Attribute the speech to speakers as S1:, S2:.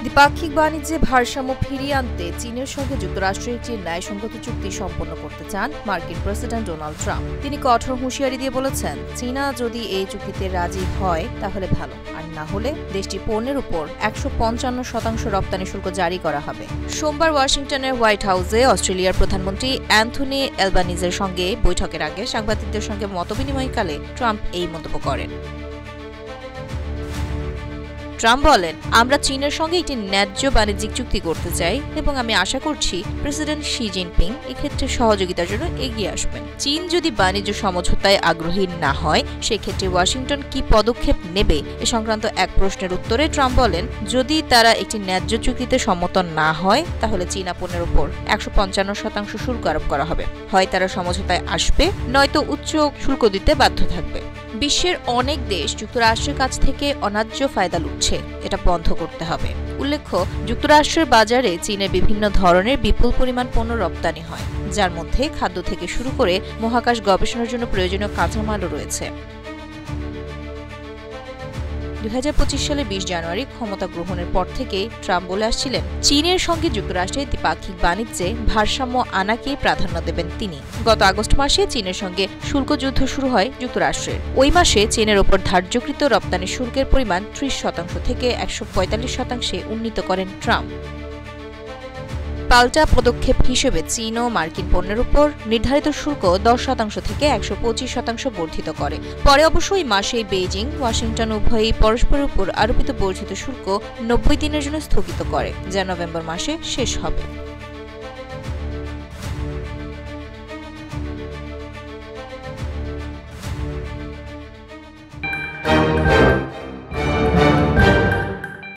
S1: দ্বিপাক্ষিক বাণিজ্যে ভারসাম্য ফিরিয়ে আনতে চীনের সঙ্গে যুক্তরাষ্ট্র একটি ন্যায়সঙ্গত চুক্তি সম্পন্ন করতে চান মার্কিন প্রেসিডেন্ট ডোনাল্ড ট্রাম্প। তিনি কঠোর হুঁশিয়ারি দিয়ে বলেছেন, চীনা যদি এই চুক্তিতে রাজি হয় তাহলে ভালো, আর না হলে দেশটির পণ্যের উপর 155% রপ্তানি শুল্ক জারি করা হবে। সোমবার ওয়াশিংটনের হোয়াইট হাউসে অস্ট্রেলিয়ার প্রধানমন্ত্রী অ্যান্থনি অ্যালবানিজের সঙ্গে বৈঠকের আগে সাংবাদিকদের সঙ্গে মতবিনিময়কালে ট্রাম্প এই মন্তব্য করেন। ট্রাম্প বলেন, আমরা চীনের সঙ্গে একটি ন্যায্য বাণিজ্যিক চুক্তি করতে চাই এবং আমি আশা করছি প্রেসিডেন্ট শি জিনপিং এক্ষেত্রে সহযোগিতার জন্য এগিয়ে আসবেন। চীন যদি বাণিজ্য সমঝোতায় আগ্রহী না হয়, সেক্ষেত্রে ওয়াশিংটন কি পদক্ষেপ নেবে এ সংক্রান্ত এক প্রশ্নের উত্তরে ট্রাম্প বলেন, যদি তারা একটি ন্যায্য চুক্তিতে সম্মত না হয় তাহলে চীনা পণ্যের উপর 155% শুল্ক আরোপ করা হবে। হয় তারা সমঝোতায় আসবে, নয়তো উচ্চ শুল্ক দিতে বাধ্য থাকবে। বিশ্বের অনেক দেশ যুক্তরাষ্ট্রের কাছ থেকে অন্যায্য ফায়দা লুটছে, এটা বন্ধ করতে হবে। উল্লেখ্য, যুক্তরাষ্ট্রের বাজারে চীনের বিভিন্ন ধরনের বিপুল পরিমাণ পণ্য রপ্তানি হয়, যার মধ্যে খাদ্য থেকে শুরু করে মহাকাশ গবেষণার জন্য প্রয়োজনীয় কাঁচামালও রয়েছে। 2025 সালের 20 জানুয়ারি ক্ষমতা গ্রহণের পর থেকেই ট্রাম্প বলে আসছিলেন, চীনের সঙ্গে যুক্তরাষ্ট্রের দ্বিপাক্ষিক বাণিজ্যে ভারসাম্য আনাকেই প্রাধান্য দেবেন তিনি। গত আগস্ট মাসে চীনের সঙ্গে শুল্ক যুদ্ধ শুরু হয় যুক্তরাষ্ট্রের। ওই মাসে চীনের ওপর ধার্যকৃত রপ্তানি শুল্কের পরিমাণ 30% থেকে 145% উন্নীত করেন ট্রাম্প। পাল্টা পদক্ষেপ হিসেবে চীন ও মার্কিন পণ্যের উপর নির্ধারিত শুল্ক 10% থেকে 125% বর্ধিত করে। পরে অবশ্য এই মাসে বেইজিং, ওয়াশিংটন উভয়ই পরস্পরের উপর আরোপিত বর্ধিত শুল্ক 90 দিনের জন্য স্থগিত করে, যা নভেম্বর মাসে শেষ হবে।